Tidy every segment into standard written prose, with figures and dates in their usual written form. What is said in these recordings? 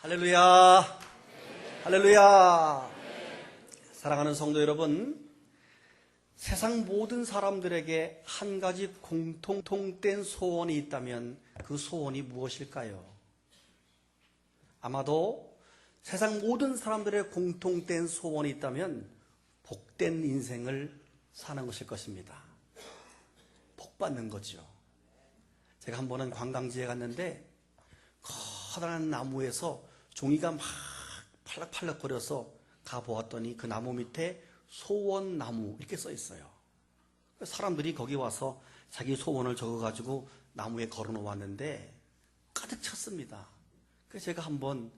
할렐루야. 할렐루야. 사랑하는 성도 여러분, 세상 모든 사람들에게 한 가지 공통된 소원이 있다면 그 소원이 무엇일까요? 아마도 세상 모든 사람들의 공통된 소원이 있다면 복된 인생을 사는 것일 것입니다. 복 받는 거죠. 제가 한 번은 관광지에 갔는데 커다란 나무에서 종이가 막 팔락팔락거려서 가보았더니 그 나무 밑에 소원나무 이렇게 써 있어요. 사람들이 거기 와서 자기 소원을 적어가지고 나무에 걸어 놓았는데 가득 찼습니다. 그래서 제가 한번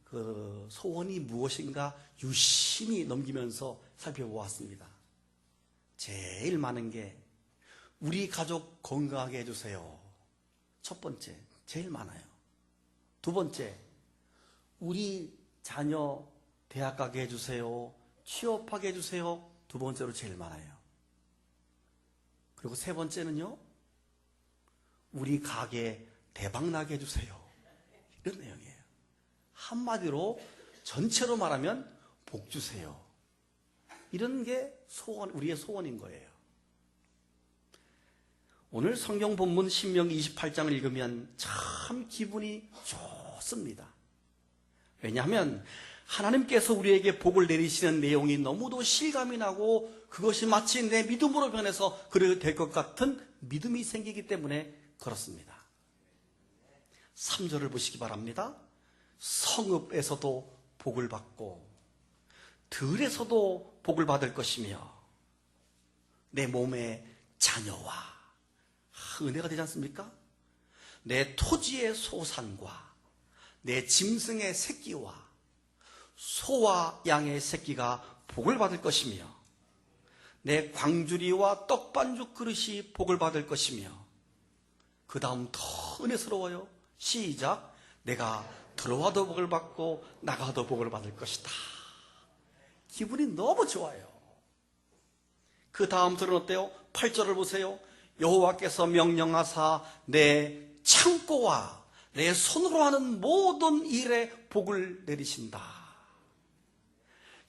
그 소원이 무엇인가 유심히 넘기면서 살펴보았습니다. 제일 많은 게 우리 가족 건강하게 해주세요. 첫 번째, 제일 많아요. 두 번째, 우리 자녀 대학 가게 해주세요. 취업하게 해주세요. 두 번째로 제일 많아요. 그리고 세 번째는요, 우리 가게 대박나게 해주세요. 이런 내용이에요. 한마디로 전체로 말하면 복 주세요. 이런 게 우리의 소원인 거예요. 오늘 성경 본문 신명기 28장을 읽으면 참 기분이 좋습니다. 왜냐하면 하나님께서 우리에게 복을 내리시는 내용이 너무도 실감이 나고 그것이 마치 내 믿음으로 변해서 그래도 될 것 같은 믿음이 생기기 때문에 그렇습니다. 3절을 보시기 바랍니다. 성읍에서도 복을 받고 들에서도 복을 받을 것이며 내 몸의 자녀와 은혜가 되지 않습니까? 내 토지의 소산과 내 짐승의 새끼와 소와 양의 새끼가 복을 받을 것이며 내 광주리와 떡반죽 그릇이 복을 받을 것이며 그 다음 더 은혜스러워요. 시작. 내가 들어와도 복을 받고 나가도 복을 받을 것이다. 기분이 너무 좋아요. 그 다음 들은 어때요? 8절을 보세요. 여호와께서 명령하사 내 창고와 내 손으로 하는 모든 일에 복을 내리신다.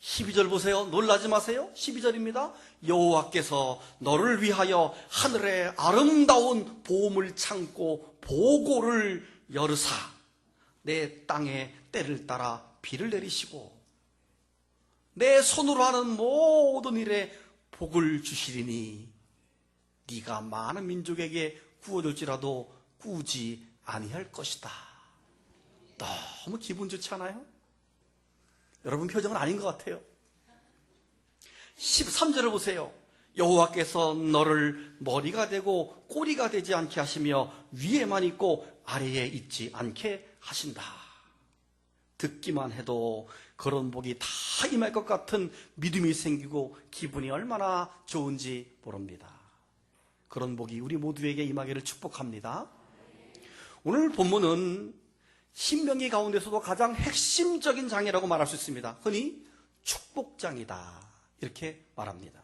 12절 보세요. 놀라지 마세요. 12절입니다. 여호와께서 너를 위하여 하늘에 아름다운 보물 창고 보고를 열으사 내 땅에 때를 따라 비를 내리시고 내 손으로 하는 모든 일에 복을 주시리니 네가 많은 민족에게 구워줄지라도 구우지 아니할 것이다. 너무 기분 좋지 않아요? 여러분 표정은 아닌 것 같아요. 13절을 보세요. 여호와께서 너를 머리가 되고 꼬리가 되지 않게 하시며 위에만 있고 아래에 있지 않게 하신다. 듣기만 해도 그런 복이 다 임할 것 같은 믿음이 생기고 기분이 얼마나 좋은지 모릅니다. 그런 복이 우리 모두에게 임하기를 축복합니다. 오늘 본문은 신명기 가운데서도 가장 핵심적인 장이라고 말할 수 있습니다. 흔히 축복장이다 이렇게 말합니다.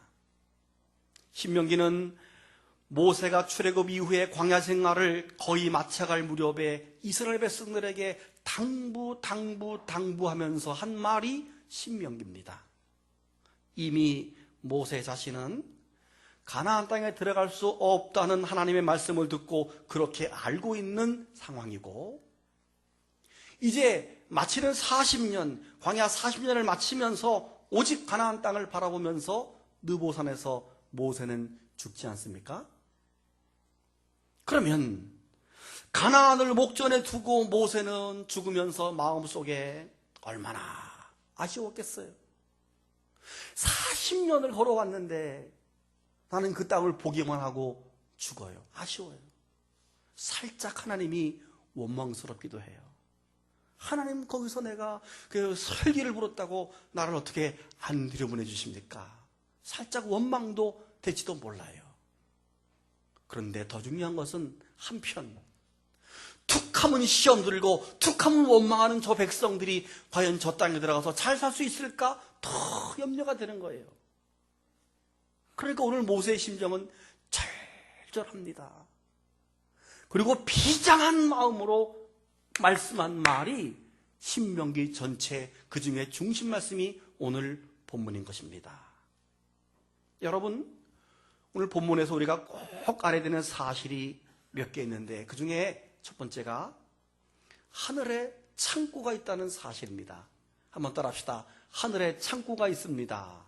신명기는 모세가 출애굽 이후에 광야 생활을 거의 마쳐갈 무렵에 이스라엘 백성들에게 당부하면서 한 말이 신명기입니다. 이미 모세 자신은 가나안 땅에 들어갈 수 없다는 하나님의 말씀을 듣고 그렇게 알고 있는 상황이고 이제 마치는 40년, 광야 40년을 마치면서 오직 가나안 땅을 바라보면서 느보산에서 모세는 죽지 않습니까? 그러면 가나안을 목전에 두고 모세는 죽으면서 마음속에 얼마나 아쉬웠겠어요. 40년을 걸어왔는데 나는 그 땅을 보기만 하고 죽어요. 아쉬워요. 살짝 하나님이 원망스럽기도 해요. 하나님 거기서 내가 그 설기를 부렸다고 나를 어떻게 안 들여보내 주십니까? 살짝 원망도 될지도 몰라요. 그런데 더 중요한 것은 한편 툭하면 시험 들고 툭하면 원망하는 저 백성들이 과연 저 땅에 들어가서 잘 살 수 있을까? 더 염려가 되는 거예요. 그러니까 오늘 모세의 심정은 절절합니다. 그리고 비장한 마음으로 말씀한 말이 신명기 전체 그 중에 중심 말씀이 오늘 본문인 것입니다. 여러분, 오늘 본문에서 우리가 꼭 알아야 되는 사실이 몇 개 있는데 그 중에 첫 번째가 하늘에 창고가 있다는 사실입니다. 한번 따라합시다. 하늘에 창고가 있습니다.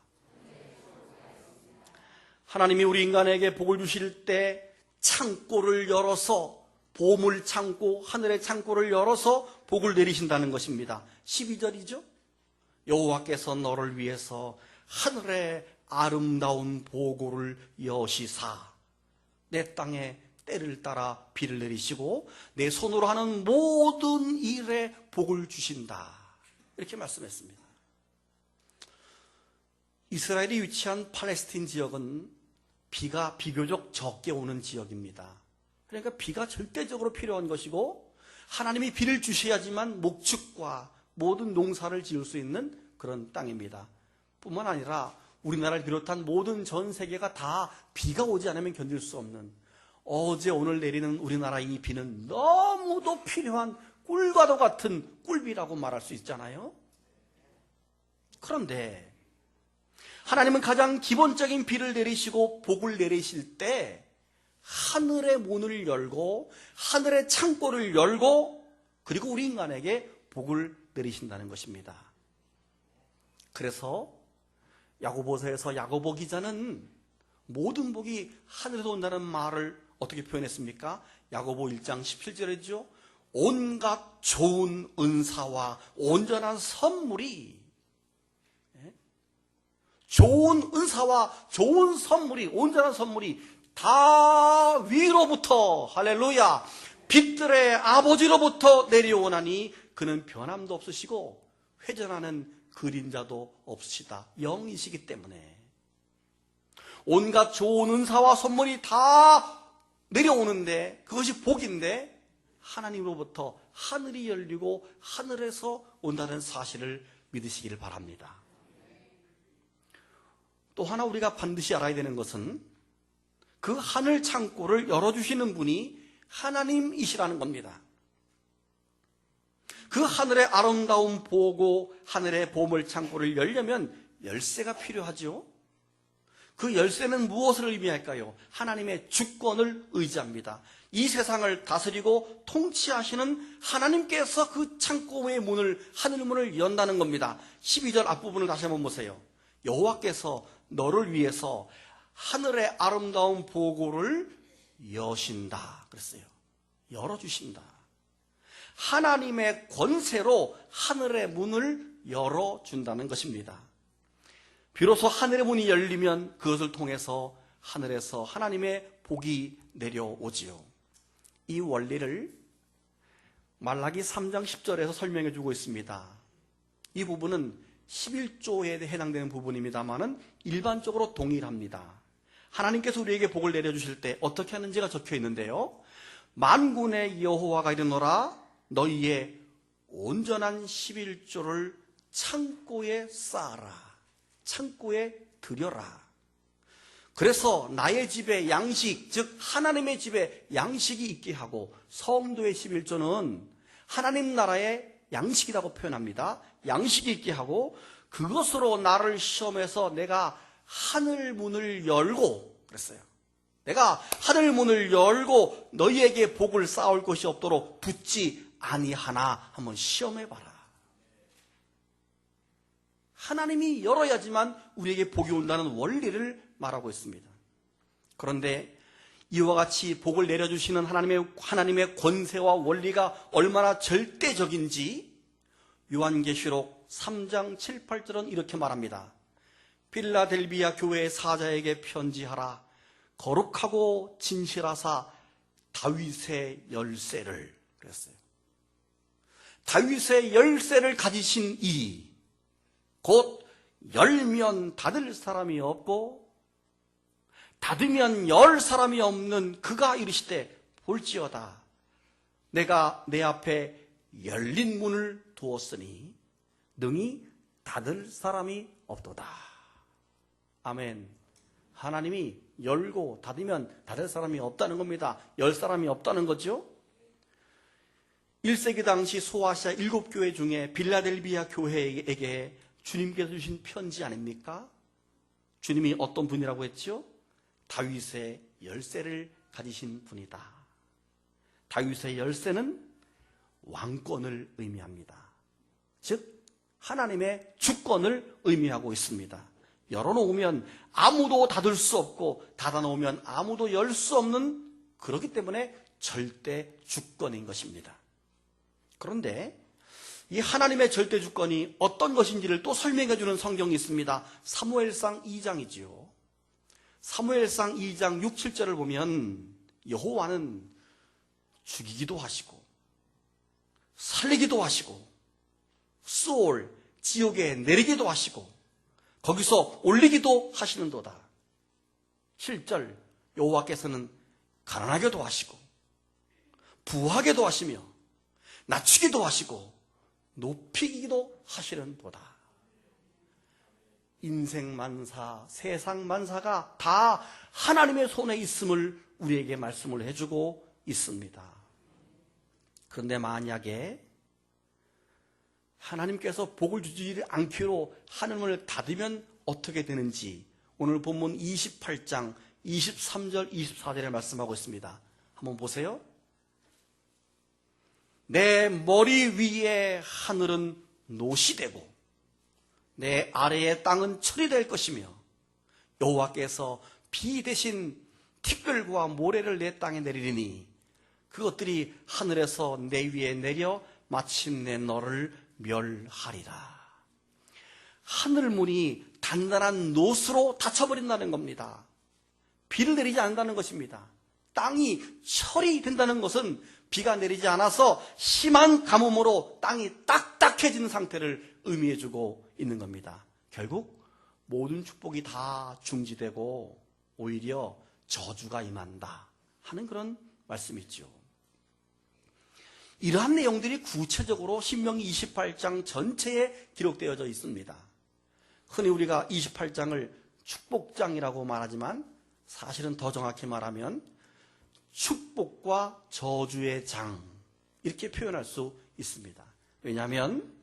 하나님이 우리 인간에게 복을 주실 때 창고를 열어서, 보물 창고, 하늘의 창고를 열어서 복을 내리신다는 것입니다. 12절이죠. 여호와께서 너를 위해서 하늘의 아름다운 보고를 여시사 내 땅에 때를 따라 비를 내리시고 내 손으로 하는 모든 일에 복을 주신다. 이렇게 말씀했습니다. 이스라엘이 위치한 팔레스틴 지역은 비가 비교적 적게 오는 지역입니다. 그러니까 비가 절대적으로 필요한 것이고 하나님이 비를 주셔야지만 목축과 모든 농사를 지을 수 있는 그런 땅입니다. 뿐만 아니라 우리나라를 비롯한 모든 전 세계가 다 비가 오지 않으면 견딜 수 없는, 어제 오늘 내리는 우리나라 이 비는 너무도 필요한 꿀과도 같은 꿀비라고 말할 수 있잖아요. 그런데 하나님은 가장 기본적인 비를 내리시고 복을 내리실 때 하늘의 문을 열고 하늘의 창고를 열고 그리고 우리 인간에게 복을 내리신다는 것입니다. 그래서 야고보서에서 야고보 기자는 모든 복이 하늘에서 온다는 말을 어떻게 표현했습니까? 야고보 1장 17절이죠. 온갖 좋은 은사와 온전한 선물이, 좋은 은사와 좋은 선물이, 온전한 선물이 다 위로부터, 할렐루야, 빛들의 아버지로부터 내려오나니 그는 변함도 없으시고 회전하는 그림자도 없으시다. 영이시기 때문에 온갖 좋은 은사와 선물이 다 내려오는데 그것이 복인데 하나님으로부터 하늘이 열리고 하늘에서 온다는 사실을 믿으시기를 바랍니다. 또 하나 우리가 반드시 알아야 되는 것은 그 하늘 창고를 열어주시는 분이 하나님이시라는 겁니다. 그 하늘의 아름다운 보고 하늘의 보물 창고를 열려면 열쇠가 필요하죠. 그 열쇠는 무엇을 의미할까요? 하나님의 주권을 의지합니다. 이 세상을 다스리고 통치하시는 하나님께서 그 창고의 문을, 하늘 문을 연다는 겁니다. 12절 앞부분을 다시 한번 보세요. 여호와께서 너를 위해서 하늘의 아름다운 보고를 여신다 그랬어요. 열어주신다. 하나님의 권세로 하늘의 문을 열어준다는 것입니다. 비로소 하늘의 문이 열리면 그것을 통해서 하늘에서 하나님의 복이 내려오지요. 이 원리를 말라기 3장 10절에서 설명해 주고 있습니다. 이 부분은 11조에 해당되는 부분입니다만은 일반적으로 동일합니다. 하나님께서 우리에게 복을 내려주실 때 어떻게 하는지가 적혀 있는데요. 만군의 여호와가 이르노라 너희의 온전한 11조를 창고에 쌓아라. 창고에 들여라. 그래서 나의 집에 양식, 즉 하나님의 집에 양식이 있게 하고, 성도의 11조는 하나님 나라의 양식이라고 표현합니다. 양식이 있게 하고 그것으로 나를 시험해서 내가 하늘 문을 열고, 그랬어요. 내가 하늘 문을 열고 너희에게 복을 쌓을 것이 없도록 붙지 아니하나 한번 시험해봐라. 하나님이 열어야지만 우리에게 복이 온다는 원리를 말하고 있습니다. 그런데 이와 같이 복을 내려주시는 하나님의 권세와 원리가 얼마나 절대적인지 요한계시록 3장 7, 8절은 이렇게 말합니다. 필라델비아 교회의 사자에게 편지하라. 거룩하고 진실하사 다윗의 열쇠를, 그랬어요. 다윗의 열쇠를 가지신 이, 곧 열면 닫을 사람이 없고 닫으면 열 사람이 없는 그가 이르시되 볼지어다 내가 내 앞에 열린 문을 두었으니 능히 닫을 사람이 없도다. 아멘. 하나님이 열고 닫으면 닫을 사람이 없다는 겁니다. 열 사람이 없다는 거죠. 1세기 당시 소아시아 7교회 중에 빌라델비아 교회에게 주님께서 주신 편지 아닙니까? 주님이 어떤 분이라고 했죠? 다윗의 열쇠를 가지신 분이다. 다윗의 열쇠는 왕권을 의미합니다. 즉 하나님의 주권을 의미하고 있습니다. 열어놓으면 아무도 닫을 수 없고 닫아놓으면 아무도 열 수 없는, 그렇기 때문에 절대 주권인 것입니다. 그런데 이 하나님의 절대 주권이 어떤 것인지를 또 설명해 주는 성경이 있습니다. 사무엘상 2장이지요. 사무엘상 2장 6, 7절을 보면 여호와는 죽이기도 하시고 살리기도 하시고 수올 지옥에 내리기도 하시고 거기서 올리기도 하시는도다. 7절 여호와께서는 가난하게도 하시고 부하게도 하시며 낮추기도 하시고 높이기도 하시는도다. 인생 만사, 세상 만사가 다 하나님의 손에 있음을 우리에게 말씀을 해주고 있습니다. 그런데 만약에 하나님께서 복을 주지 않기로 하늘문을 닫으면 어떻게 되는지 오늘 본문 28장 23절 24절에 말씀하고 있습니다. 한번 보세요. 내 머리 위에 하늘은 노시 되고 내 아래의 땅은 철이 될 것이며 여호와께서 비 대신 티끌과 모래를 내 땅에 내리리니 그것들이 하늘에서 내 위에 내려 마침내 너를 멸하리라. 하늘문이 단단한 노스로 닫혀버린다는 겁니다. 비를 내리지 않는다는 것입니다. 땅이 철이 된다는 것은 비가 내리지 않아서 심한 가뭄으로 땅이 딱딱해진 상태를 의미해주고 있는 겁니다. 결국 모든 축복이 다 중지되고 오히려 저주가 임한다 하는 그런 말씀이죠. 이러한 내용들이 구체적으로 신명기 28장 전체에 기록되어져 있습니다. 흔히 우리가 28장을 축복장이라고 말하지만 사실은 더 정확히 말하면 축복과 저주의 장, 이렇게 표현할 수 있습니다. 왜냐하면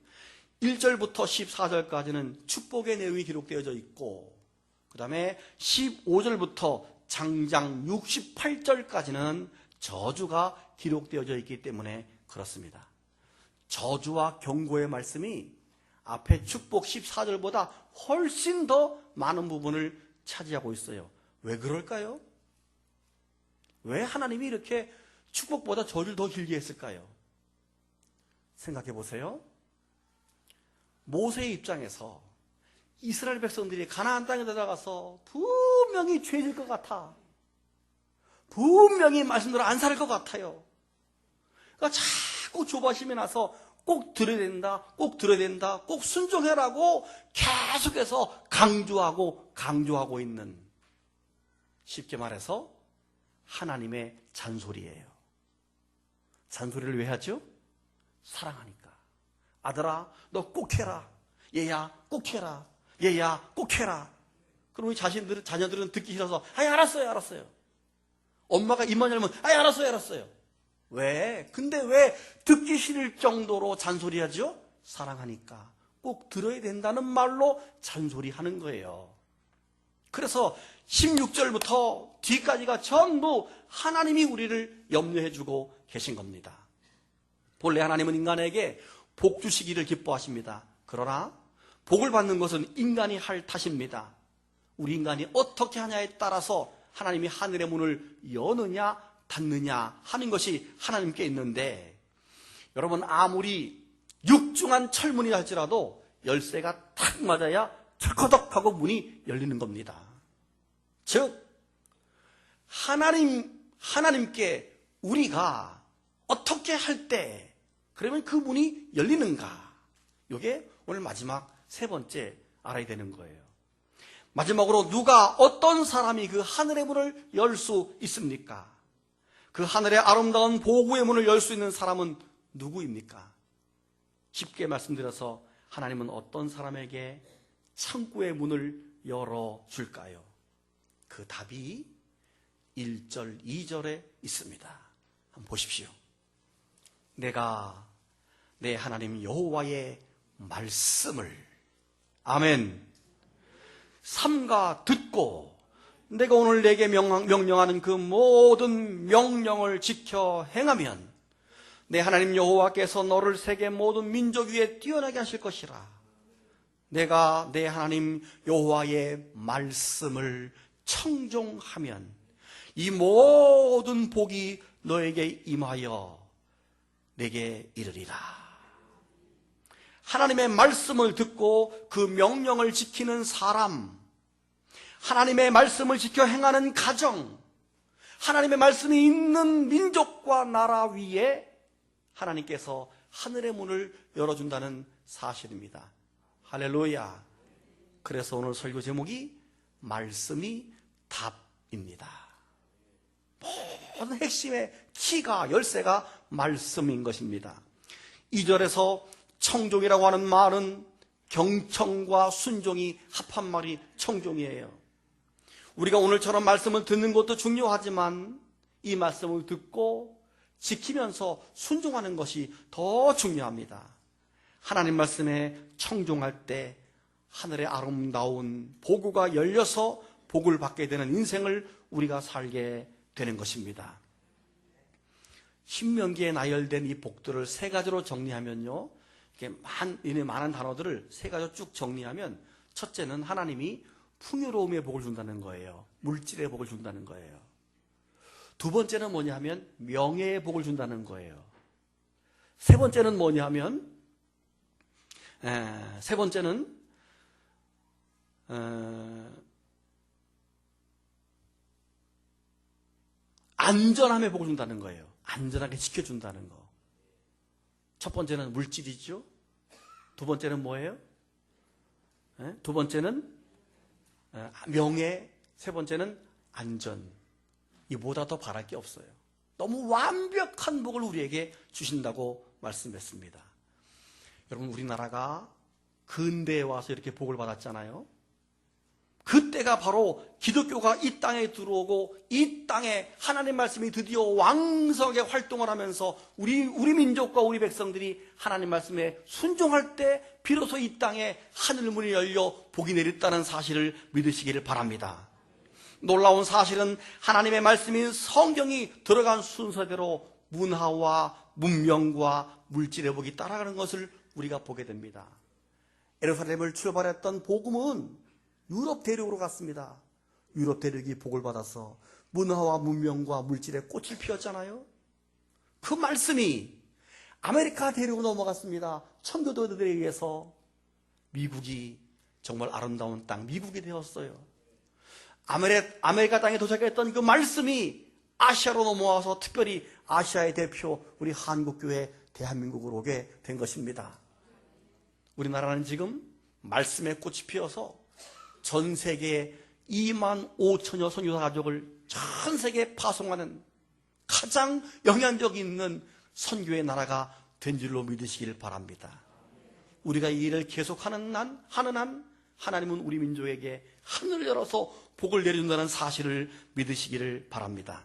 1절부터 14절까지는 축복의 내용이 기록되어져 있고 그 다음에 15절부터 장장 68절까지는 저주가 기록되어져 있기 때문에 그렇습니다. 저주와 경고의 말씀이 앞에 축복 14절보다 훨씬 더 많은 부분을 차지하고 있어요. 왜 그럴까요? 왜 하나님이 이렇게 축복보다 저주를 더 길게 했을까요? 생각해 보세요. 모세의 입장에서 이스라엘 백성들이 가나안 땅에 들어가서 분명히 죄질 것 같아. 분명히 말씀대로 안 살 것 같아요. 그러니까 자꾸 조바심이 나서 꼭 들어야 된다, 꼭 들어야 된다, 꼭 순종해라고 계속해서 강조하고 있는, 쉽게 말해서 하나님의 잔소리예요. 잔소리를 왜 하죠? 사랑하니까. 아들아, 너 꼭 해라. 얘야, 꼭 해라. 얘야, 꼭 해라. 그럼 우리 자녀들은 듣기 싫어서, 알았어요. 엄마가 입만 열면, 알았어요. 왜? 근데 왜 듣기 싫을 정도로 잔소리하죠? 사랑하니까. 꼭 들어야 된다는 말로 잔소리하는 거예요. 그래서 16절부터 뒤까지가 전부 하나님이 우리를 염려해주고 계신 겁니다. 본래 하나님은 인간에게 복 주시기를 기뻐하십니다. 그러나 복을 받는 것은 인간이 할 탓입니다. 우리 인간이 어떻게 하냐에 따라서 하나님이 하늘의 문을 여느냐 닫느냐 하는 것이 하나님께 있는데, 여러분 아무리 육중한 철문이 할지라도 열쇠가 탁 맞아야 털커덕하고 문이 열리는 겁니다. 즉 하나님께 우리가 어떻게 할 때 그러면 그 문이 열리는가, 이게 오늘 마지막 세 번째 알아야 되는 거예요. 마지막으로 누가, 어떤 사람이 그 하늘의 문을 열 수 있습니까? 그 하늘의 아름다운 보구의 문을 열 수 있는 사람은 누구입니까? 쉽게 말씀드려서 하나님은 어떤 사람에게 창고의 문을 열어줄까요? 그 답이 1절, 2절에 있습니다. 한번 보십시오. 내가 내 하나님 여호와의 말씀을, 아멘, 삼가 듣고 내가 오늘 내게 명령하는 그 모든 명령을 지켜 행하면 내 하나님 여호와께서 너를 세계 모든 민족 위에 뛰어나게 하실 것이라. 내가 내 하나님 여호와의 말씀을 청종하면 이 모든 복이 너에게 임하여 내게 이르리라. 하나님의 말씀을 듣고 그 명령을 지키는 사람, 하나님의 말씀을 지켜 행하는 가정, 하나님의 말씀이 있는 민족과 나라 위에 하나님께서 하늘의 문을 열어준다는 사실입니다. 할렐루야. 그래서 오늘 설교 제목이 말씀이 답입니다. 모든 핵심의 키가, 열쇠가 말씀인 것입니다. 2절에서 청종이라고 하는 말은 경청과 순종이 합한 말이 청종이에요. 우리가 오늘처럼 말씀을 듣는 것도 중요하지만 이 말씀을 듣고 지키면서 순종하는 것이 더 중요합니다. 하나님 말씀에 청종할 때 하늘의 아름다운 보구가 열려서 복을 받게 되는 인생을 우리가 살게 되는 것입니다. 신명기에 나열된 이 복들을 세 가지로 정리하면요, 이렇게 많은 단어들을 세 가지로 쭉 정리하면, 첫째는 하나님이 풍요로움의 복을 준다는 거예요. 물질의 복을 준다는 거예요. 두 번째는 뭐냐면 명예의 복을 준다는 거예요. 세 번째는 뭐냐면 안전함의 복을 준다는 거예요. 안전하게 지켜준다는 거. 첫 번째는 물질이죠. 두 번째는 뭐예요? 두 번째는 명예, 세 번째는 안전. 이보다 더 바랄 게 없어요. 너무 완벽한 복을 우리에게 주신다고 말씀했습니다. 여러분, 우리나라가 근대에 와서 이렇게 복을 받았잖아요. 그때가 바로 기독교가 이 땅에 들어오고 이 땅에 하나님 말씀이 드디어 왕성하게 활동을 하면서 우리 민족과 우리 백성들이 하나님 말씀에 순종할 때 비로소 이 땅에 하늘문이 열려 복이 내렸다는 사실을 믿으시기를 바랍니다. 놀라운 사실은 하나님의 말씀인 성경이 들어간 순서대로 문화와 문명과 물질의 복이 따라가는 것을 우리가 보게 됩니다. 예루살렘을 출발했던 복음은 유럽 대륙으로 갔습니다. 유럽 대륙이 복을 받아서 문화와 문명과 물질의 꽃을 피웠잖아요. 그 말씀이 아메리카 대륙으로 넘어갔습니다. 청교도들에 의해서 미국이 정말 아름다운 땅, 미국이 되었어요. 아메리카 땅에 도착했던 그 말씀이 아시아로 넘어와서 특별히 아시아의 대표 우리 한국교회 대한민국으로 오게 된 것입니다. 우리나라는 지금 말씀의 꽃이 피어서 전 세계에 2만 5천여 선교사 가족을 전 세계에 파송하는 가장 영향력 있는 선교의 나라가 된 줄로 믿으시길 바랍니다. 우리가 이 일을 계속하는 한 하나님은 우리 민족에게 하늘을 열어서 복을 내려준다는 사실을 믿으시기를 바랍니다.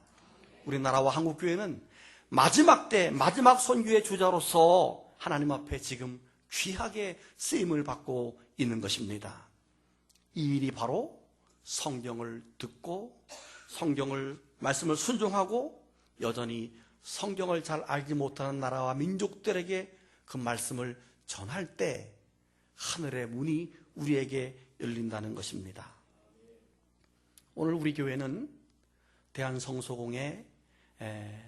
우리나라와 한국교회는 마지막 때 마지막 선교의 주자로서 하나님 앞에 지금 귀하게 쓰임을 받고 있는 것입니다. 이 일이 바로 성경을 듣고 성경을 말씀을 순종하고 여전히 성경을 잘 알지 못하는 나라와 민족들에게 그 말씀을 전할 때 하늘의 문이 우리에게 열린다는 것입니다. 오늘 우리 교회는 대한성소공의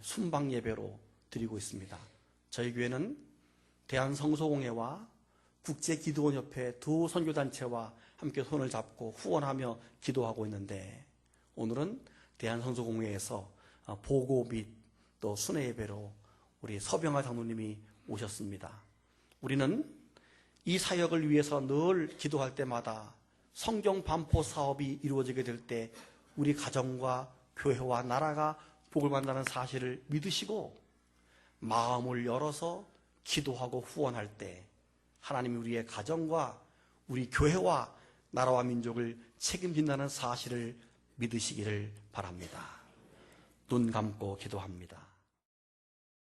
순방 예배로 드리고 있습니다. 저희 교회는 대한성소공회와 국제기도원협회 두 선교단체와 함께 손을 잡고 후원하며 기도하고 있는데, 오늘은 대한성소공회에서 보고 및 또 순회 예배로 우리 서병하 장로님이 오셨습니다. 우리는 이 사역을 위해서 늘 기도할 때마다 성경 반포 사업이 이루어지게 될 때 우리 가정과 교회와 나라가 복을 받는다는 사실을 믿으시고 마음을 열어서 기도하고 후원할 때 하나님이 우리의 가정과 우리 교회와 나라와 민족을 책임진다는 사실을 믿으시기를 바랍니다. 눈 감고 기도합니다.